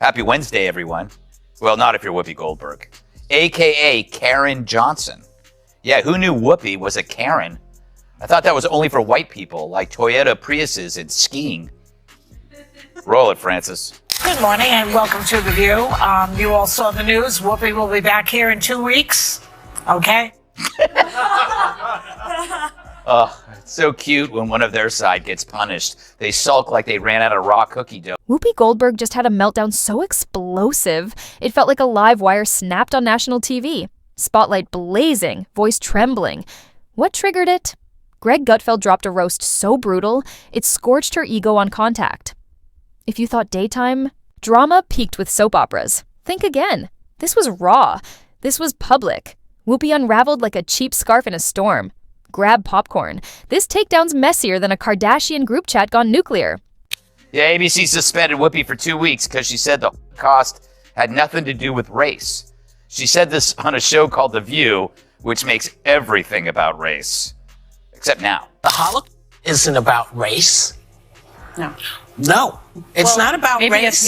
Happy Wednesday, everyone. Well, not if you're Whoopi Goldberg, a.k.a. Karen Johnson. Yeah, who knew Whoopi was a Karen? I thought that was only for white people, like Toyota Priuses and skiing. Roll it, Francis. Good morning and welcome to The View. You all saw the news. Whoopi will be back here in 2 weeks. Okay? Oh, it's so cute when one of their side gets punished. They sulk like they ran out of raw cookie dough. Whoopi Goldberg just had a meltdown so explosive, it felt like a live wire snapped on national TV. Spotlight blazing, voice trembling. What triggered it? Greg Gutfeld dropped a roast so brutal, it scorched her ego on contact. If you thought daytime, drama peaked with soap operas. Think again. This was raw. This was public. Whoopi unraveled like a cheap scarf in a storm. Grab popcorn. This takedown's messier than a Kardashian group chat gone nuclear. Yeah, ABC suspended Whoopi for 2 weeks because she said the cost had nothing to do with race. She said this on a show called The View, which makes everything about race. Except now. The Holocaust isn't about race. No. It's not about race.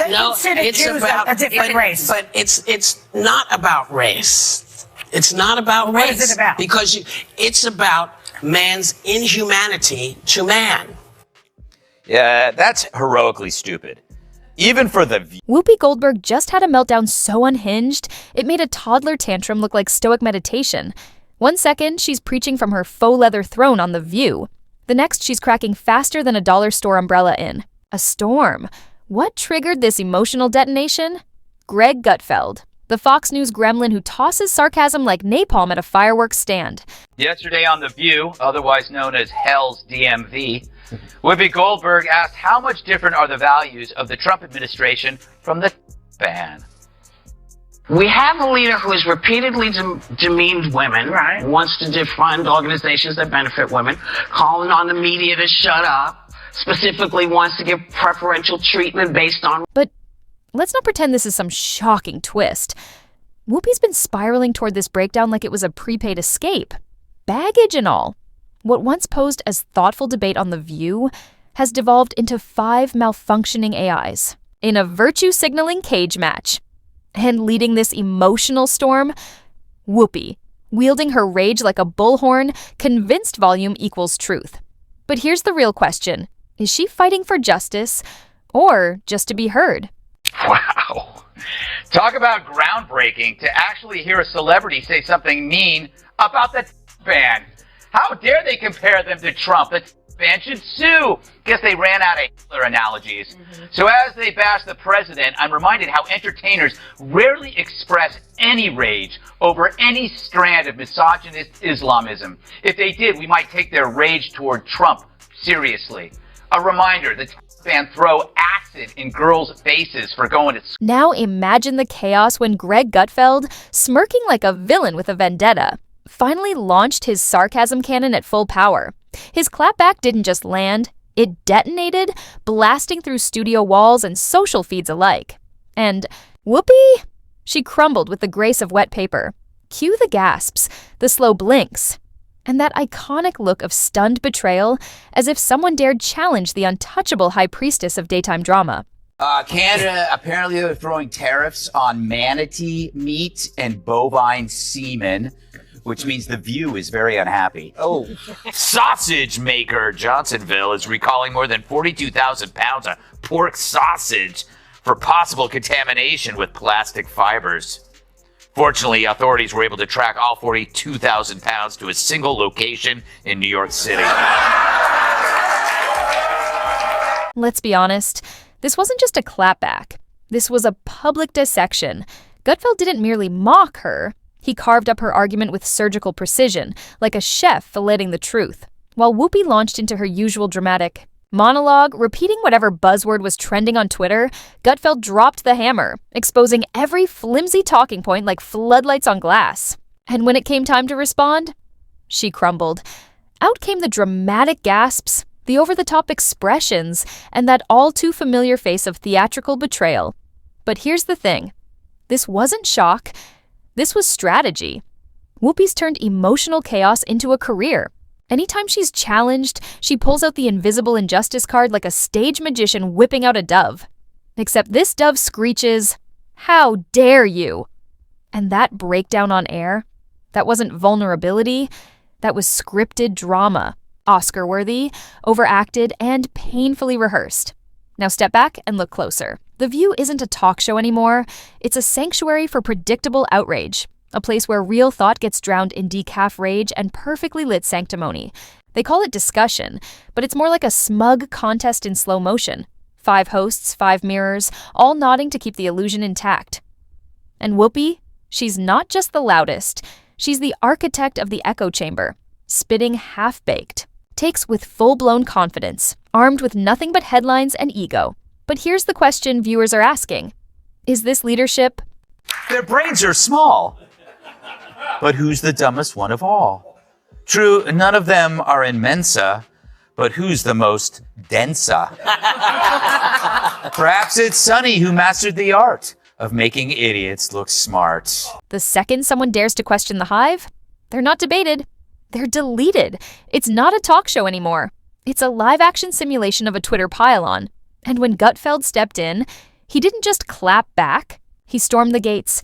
No, it's about a different race. But it's not about race. It's not about race. What is it about? Because it's about man's inhumanity to man. Yeah, that's heroically stupid. Even for The View. Whoopi Goldberg just had a meltdown so unhinged, it made a toddler tantrum look like stoic meditation. 1 second, she's preaching from her faux leather throne on The View. The next, she's cracking faster than a dollar store umbrella in. A storm. What triggered this emotional detonation? Greg Gutfeld, the Fox News gremlin who tosses sarcasm like napalm at a fireworks stand. Yesterday on The View, otherwise known as Hell's DMV, Whoopi Goldberg asked how much different are the values of the Trump administration from the ban. We have a leader who has repeatedly demeaned women, Right. wants to defund organizations that benefit women, calling on the media to shut up, specifically wants to give preferential treatment based on... But let's not pretend this is some shocking twist. Whoopi's been spiraling toward this breakdown like it was a prepaid escape. Baggage and all. What once posed as thoughtful debate on The View has devolved into 5 malfunctioning AIs in a virtue signaling cage match. And leading this emotional storm, Whoopi, wielding her rage like a bullhorn, convinced volume equals truth. But here's the real question. Is she fighting for justice or just to be heard? Wow. Talk about groundbreaking to actually hear a celebrity say something mean about the ban. How dare they compare them to Trump? The ban should sue. Guess they ran out of Hitler analogies. So as they bash the president, I'm reminded how entertainers rarely express any rage over any strand of misogynist Islamism. If they did, we might take their rage toward Trump seriously. A reminder, the Taliban throw acid in girls' faces for going to school. Now imagine the chaos when Greg Gutfeld, smirking like a villain with a vendetta, finally launched his sarcasm cannon at full power. His clapback didn't just land, it detonated, blasting through studio walls and social feeds alike. And Whoopi? She crumbled with the grace of wet paper. Cue the gasps, the slow blinks, and that iconic look of stunned betrayal as if someone dared challenge the untouchable high priestess of daytime drama. Canada, apparently they're throwing tariffs on manatee meat and bovine semen, which means The View is very unhappy. Oh. Sausage maker Johnsonville is recalling more than 42,000 pounds of pork sausage for possible contamination with plastic fibers. Fortunately, authorities were able to track all 42,000 pounds to a single location in New York City. Let's be honest, this wasn't just a clapback. This was a public dissection. Gutfeld didn't merely mock her. He carved up her argument with surgical precision, like a chef filleting the truth, while Whoopi launched into her usual dramatic monologue, repeating whatever buzzword was trending on Twitter. Gutfeld dropped the hammer, exposing every flimsy talking point like floodlights on glass. And when it came time to respond, she crumbled. Out came the dramatic gasps, the over-the-top expressions, and that all-too-familiar face of theatrical betrayal. But here's the thing. This wasn't shock. This was strategy. Whoopi's turned emotional chaos into a career. Anytime she's challenged, she pulls out the invisible injustice card like a stage magician whipping out a dove. Except this dove screeches, "How dare you?" And that breakdown on air, that wasn't vulnerability, that was scripted drama, Oscar-worthy, overacted, and painfully rehearsed. Now step back and look closer. The View isn't a talk show anymore. It's a sanctuary for predictable outrage, a place where real thought gets drowned in decaf rage and perfectly lit sanctimony. They call it discussion, but it's more like a smug contest in slow motion. 5 hosts, 5 mirrors, all nodding to keep the illusion intact. And Whoopi, she's not just the loudest, she's the architect of the echo chamber, spitting half-baked. Takes with full-blown confidence, armed with nothing but headlines and ego. But here's the question viewers are asking. Is this leadership? Their brains are small. But who's the dumbest one of all? True, none of them are in Mensa, but who's the most densa? Perhaps it's Sonny who mastered the art of making idiots look smart. The second someone dares to question the Hive, they're not debated. They're deleted. It's not a talk show anymore. It's a live-action simulation of a Twitter pile-on. And when Gutfeld stepped in, he didn't just clap back. He stormed the gates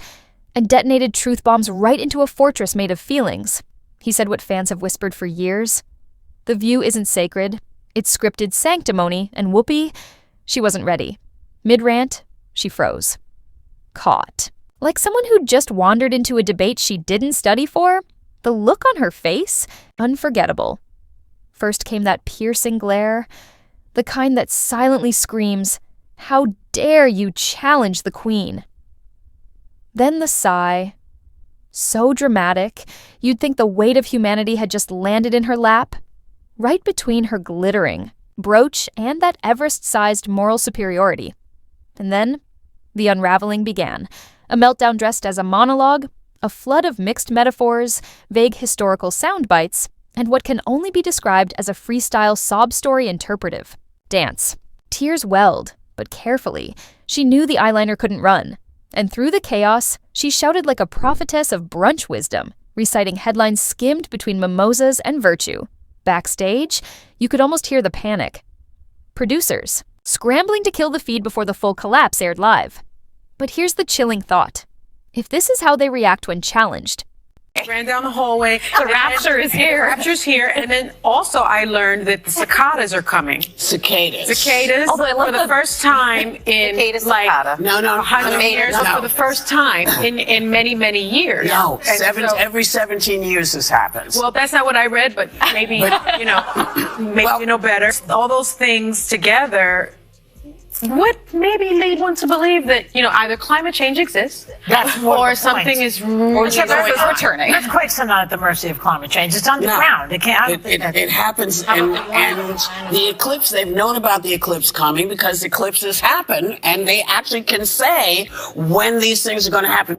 and detonated truth bombs right into a fortress made of feelings. He said what fans have whispered for years. The View isn't sacred. It's scripted sanctimony, and Whoopi, she wasn't ready. Mid-rant, she froze. Caught. Like someone who just wandered into a debate she didn't study for. The look on her face, unforgettable. First came that piercing glare, the kind that silently screams, "How dare you challenge the Queen?" Then the sigh. So dramatic, you'd think the weight of humanity had just landed in her lap, right between her glittering brooch and that Everest-sized moral superiority. And then, the unraveling began. A meltdown dressed as a monologue, a flood of mixed metaphors, vague historical sound bites, and what can only be described as a freestyle sob story interpretive. Dance. Tears welled, but carefully. She knew the eyeliner couldn't run. And through the chaos, she shouted like a prophetess of brunch wisdom, reciting headlines skimmed between mimosas and virtue. Backstage, you could almost hear the panic. Producers, scrambling to kill the feed before the full collapse aired live. But here's the chilling thought. If this is how they react when challenged, ran down the hallway. The rapture is here. The rapture's here. And then also I learned that the cicadas are coming. Cicadas. Cicadas. Although I love for the first time in like No, 100 years. For the first time in many, many years. No, And every 17 years this happens. well, that's not what I read, but maybe, maybe you know better. All those things together would maybe lead one to believe that, either climate change exists or something is really returning. Earthquakes are not at the mercy of climate change. It's underground. It can't. It happens, and the eclipse, they've known about the eclipse coming because eclipses happen, and they actually can say when these things are going to happen.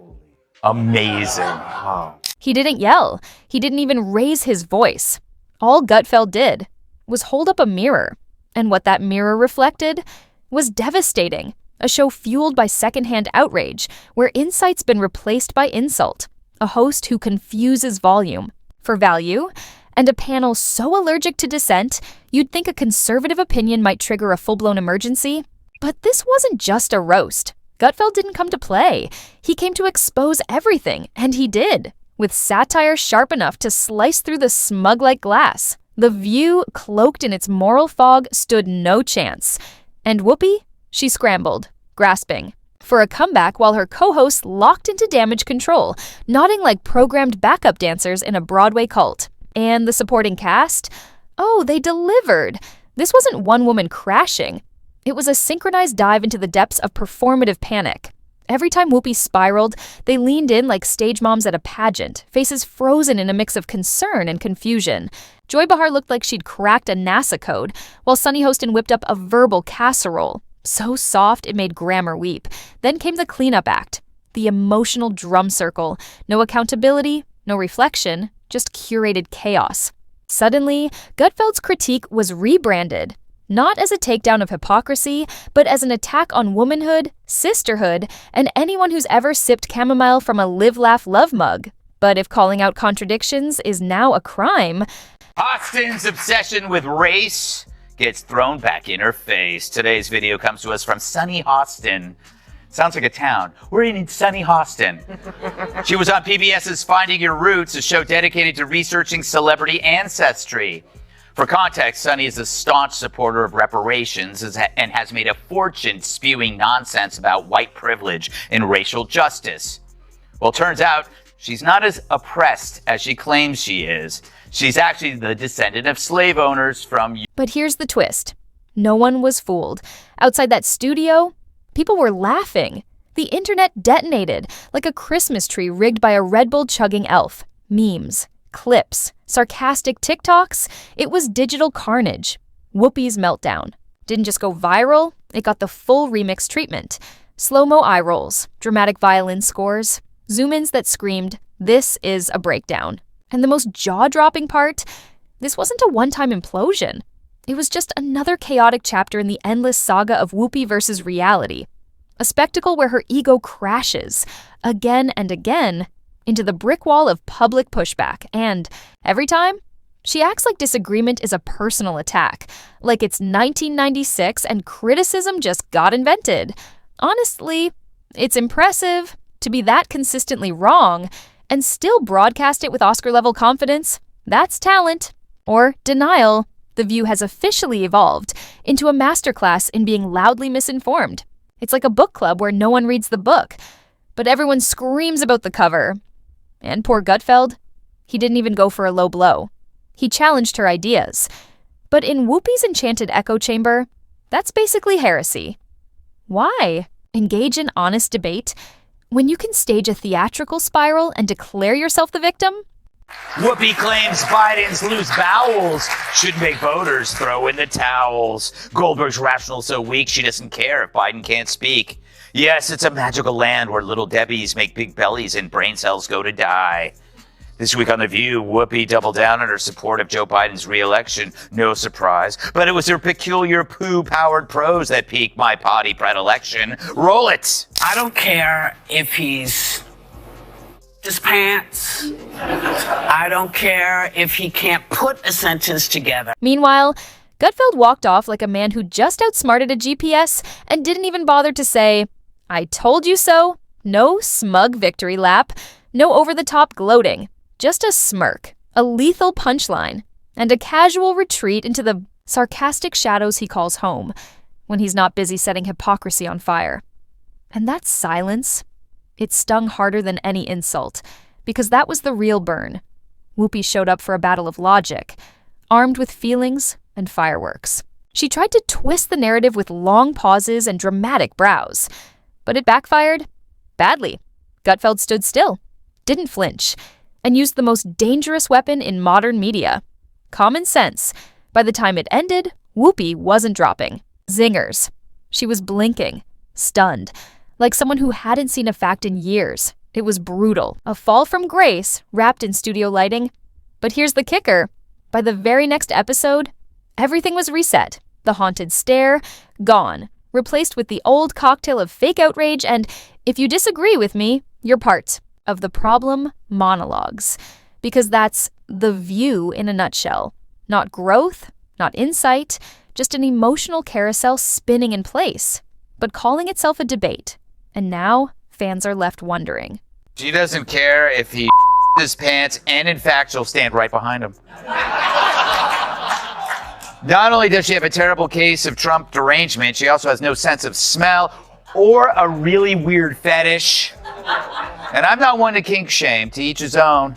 Amazing. Wow. he didn't yell. He didn't even raise his voice. All Gutfeld did was hold up a mirror. And what that mirror reflected was devastating. A show fueled by secondhand outrage, where insight's been replaced by insult. A host who confuses volume for value, and a panel so allergic to dissent, you'd think a conservative opinion might trigger a full-blown emergency. But this wasn't just a roast. Gutfeld didn't come to play. He came to expose everything, and he did, with satire sharp enough to slice through the smug like glass. The View, cloaked in its moral fog, stood no chance. And Whoopi? She scrambled, grasping for a comeback while her co-hosts locked into damage control, nodding like programmed backup dancers in a Broadway cult. And the supporting cast? Oh, they delivered. This wasn't one woman crashing. It was a synchronized dive into the depths of performative panic. Every time Whoopi spiraled, they leaned in like stage moms at a pageant, faces frozen in a mix of concern and confusion. Joy Behar looked like she'd cracked a NASA code, while Sunny Hostin whipped up a verbal casserole. So soft it made grammar weep. Then came the cleanup act, the emotional drum circle. No accountability, no reflection, just curated chaos. Suddenly, Gutfeld's critique was rebranded, not as a takedown of hypocrisy, but as an attack on womanhood, sisterhood, and anyone who's ever sipped chamomile from a live, laugh, love mug. But if calling out contradictions is now a crime, Hostin's obsession with race gets thrown back in her face. Today's video comes to us from sunny Austin. Sounds like a town. We're in sunny Austin. She was on PBS's Finding Your Roots, a show dedicated to researching celebrity ancestry. For context, Sunny is a staunch supporter of reparations and has made a fortune spewing nonsense about white privilege and racial justice. Well, turns out she's not as oppressed as she claims she is. She's actually the descendant of slave owners from... But here's the twist. No one was fooled. Outside that studio, people were laughing. The internet detonated like a Christmas tree rigged by a Red Bull chugging elf. Memes, clips, sarcastic TikToks. It was digital carnage. Whoopi's Meltdown didn't just go viral, it got the full remix treatment. Slow-mo eye rolls, dramatic violin scores, zoom-ins that screamed, "This is a breakdown." And the most jaw-dropping part, this wasn't a one-time implosion. It was just another chaotic chapter in the endless saga of Whoopi versus reality. A spectacle where her ego crashes, again and again, into the brick wall of public pushback. And every time, she acts like disagreement is a personal attack, like it's 1996 and criticism just got invented. Honestly, it's impressive to be that consistently wrong and still broadcast it with Oscar-level confidence. That's talent. Or denial. The View has officially evolved into a masterclass in being loudly misinformed. It's like a book club where no one reads the book, but everyone screams about the cover. And poor Gutfeld, he didn't even go for a low blow. He challenged her ideas. But in Whoopi's enchanted echo chamber, that's basically heresy. Why engage in honest debate when you can stage a theatrical spiral and declare yourself the victim? Whoopi claims Biden's loose bowels should make voters throw in the towels. Goldberg's rational so weak she doesn't care if Biden can't speak. Yes, it's a magical land where little Debbies make big bellies and brain cells go to die. This week on The View, Whoopi doubled down on her support of Joe Biden's re-election. No surprise, but it was her peculiar poo-powered prose that piqued my potty predilection. Roll it! I don't care if he's his pants. I don't care if he can't put a sentence together. Meanwhile, Gutfeld walked off like a man who just outsmarted a GPS and didn't even bother to say, "I told you so." No smug victory lap, no over-the-top gloating. Just a smirk, a lethal punchline, and a casual retreat into the sarcastic shadows he calls home when he's not busy setting hypocrisy on fire. And that silence, it stung harder than any insult, because that was the real burn. Whoopi showed up for a battle of logic, armed with feelings and fireworks. She tried to twist the narrative with long pauses and dramatic brows, but it backfired badly. Gutfeld stood still, didn't flinch, and used the most dangerous weapon in modern media, common sense. By the time it ended, Whoopi wasn't dropping. Zingers. She was blinking, stunned, like someone who hadn't seen a fact in years. It was brutal, a fall from grace wrapped in studio lighting. But here's the kicker. By the very next episode, everything was reset. The haunted stare, gone, replaced with the old cocktail of fake outrage and, if you disagree with me, you're part of the problem monologues. Because that's The View in a nutshell. Not growth, not insight, just an emotional carousel spinning in place, but calling itself a debate. And now, fans are left wondering. She doesn't care if he his pants, and in fact, she'll stand right behind him. Not only does she have a terrible case of Trump derangement, she also has no sense of smell or a really weird fetish. And I'm not one to kink shame, to each his own.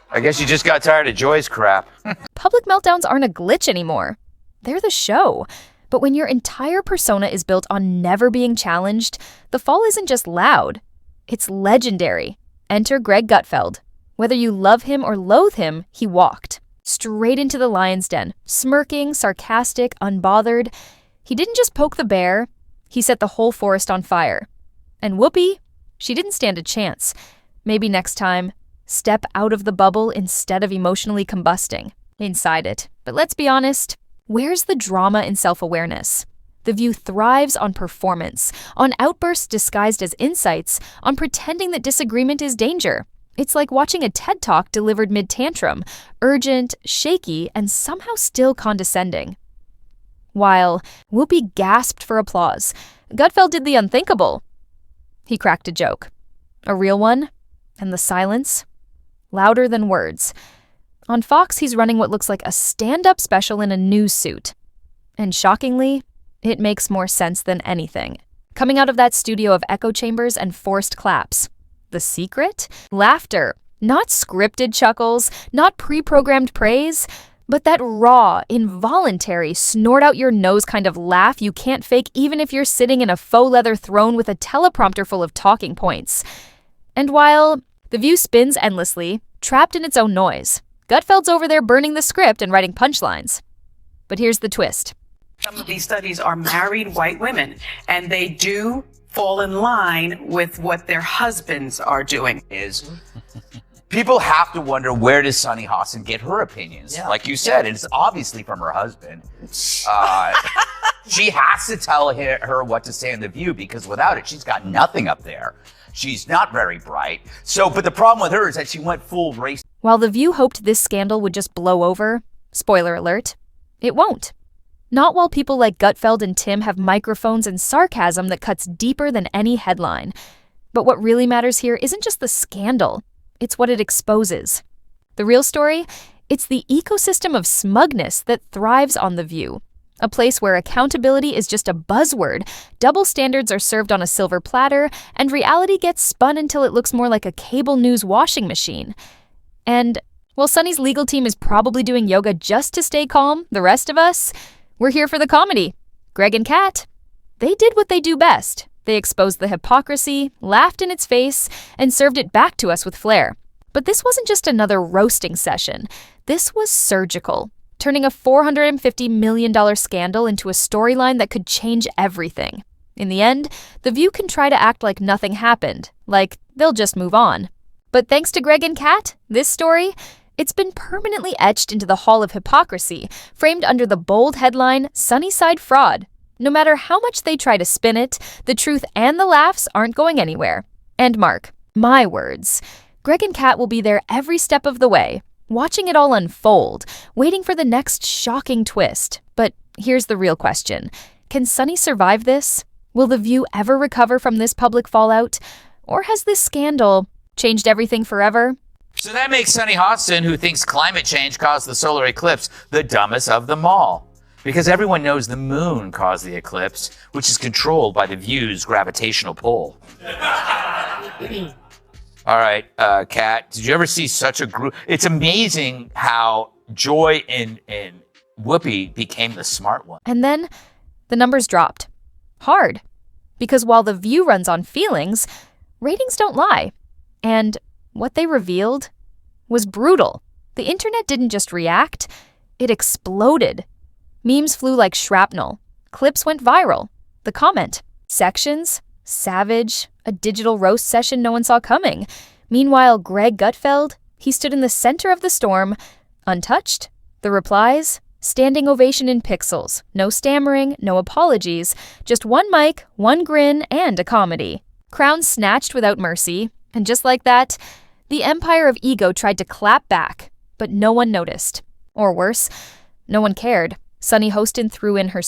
I guess you just got tired of Joy's crap. Public meltdowns aren't a glitch anymore. They're the show. But when your entire persona is built on never being challenged, the fall isn't just loud. It's legendary. Enter Greg Gutfeld. Whether you love him or loathe him, he walked straight into the lion's den, smirking, sarcastic, unbothered. He didn't just poke the bear, he set the whole forest on fire. And Whoopi, she didn't stand a chance. Maybe next time, step out of the bubble instead of emotionally combusting inside it. But let's be honest, where's the drama in self-awareness? The View thrives on performance, on outbursts disguised as insights, on pretending that disagreement is danger. It's like watching a TED Talk delivered mid-tantrum, urgent, shaky, and somehow still condescending. While Whoopi gasped for applause, Gutfeld did the unthinkable. He cracked a joke. A real one, and the silence, louder than words. On Fox, he's running what looks like a stand-up special in a news suit. And shockingly, it makes more sense than anything. Coming out of that studio of echo chambers and forced claps. The secret? Laughter. Not scripted chuckles, not pre-programmed praise, but that raw, involuntary, snort-out-your-nose kind of laugh you can't fake even if you're sitting in a faux leather throne with a teleprompter full of talking points. And while The View spins endlessly, trapped in its own noise, Gutfeld's over there burning the script and writing punchlines. But here's the twist. Some of these studies are married white women, and they do fall in line with what their husbands are doing. People have to wonder, where does Sunny Hostin get her opinions? Yeah. Like you said, it's obviously from her husband. She has to tell her what to say in The View, because without it, she's got nothing up there. She's not very bright. But the problem with her is that she went full race. While The View hoped this scandal would just blow over, spoiler alert, it won't. Not while people like Gutfeld and Tim have microphones and sarcasm that cuts deeper than any headline. But what really matters here isn't just the scandal. It's what it exposes. The real story? It's the ecosystem of smugness that thrives on The View. A place where accountability is just a buzzword, double standards are served on a silver platter, and reality gets spun until it looks more like a cable news washing machine. And while Sunny's legal team is probably doing yoga just to stay calm, the rest of us, we're here for the comedy. Greg and Kat, they did what they do best. They exposed the hypocrisy, laughed in its face, and served it back to us with flair. But this wasn't just another roasting session. This was surgical, turning a $450 million scandal into a storyline that could change everything. In the end, The View can try to act like nothing happened, like they'll just move on. But thanks to Greg and Kat, this story, it's been permanently etched into the Hall of Hypocrisy, framed under the bold headline, Sunnyside Fraud. No matter how much they try to spin it, the truth and the laughs aren't going anywhere. And mark my words, Greg and Kat will be there every step of the way, watching it all unfold, waiting for the next shocking twist. But here's the real question. Can Sunny survive this? Will The View ever recover from this public fallout? Or has this scandal changed everything forever? So that makes Sunny Hostin, who thinks climate change caused the solar eclipse, the dumbest of them all. Because everyone knows the moon caused the eclipse, which is controlled by The View's gravitational pull. All right, Kat, did you ever see such a group? It's amazing how Joy and Whoopi became the smart one. And then the numbers dropped. Hard. Because while The View runs on feelings, ratings don't lie. And what they revealed was brutal. The internet didn't just react, it exploded. Memes flew like shrapnel. Clips went viral. The comment, sections, savage, a digital roast session no one saw coming. Meanwhile, Greg Gutfeld, he stood in the center of the storm, untouched. The replies, standing ovation in pixels. No stammering, no apologies. Just one mic, one grin, and a comedy. Crowns snatched without mercy. And just like that, the empire of ego tried to clap back, but no one noticed. Or worse, no one cared. Sunny Hostin threw in her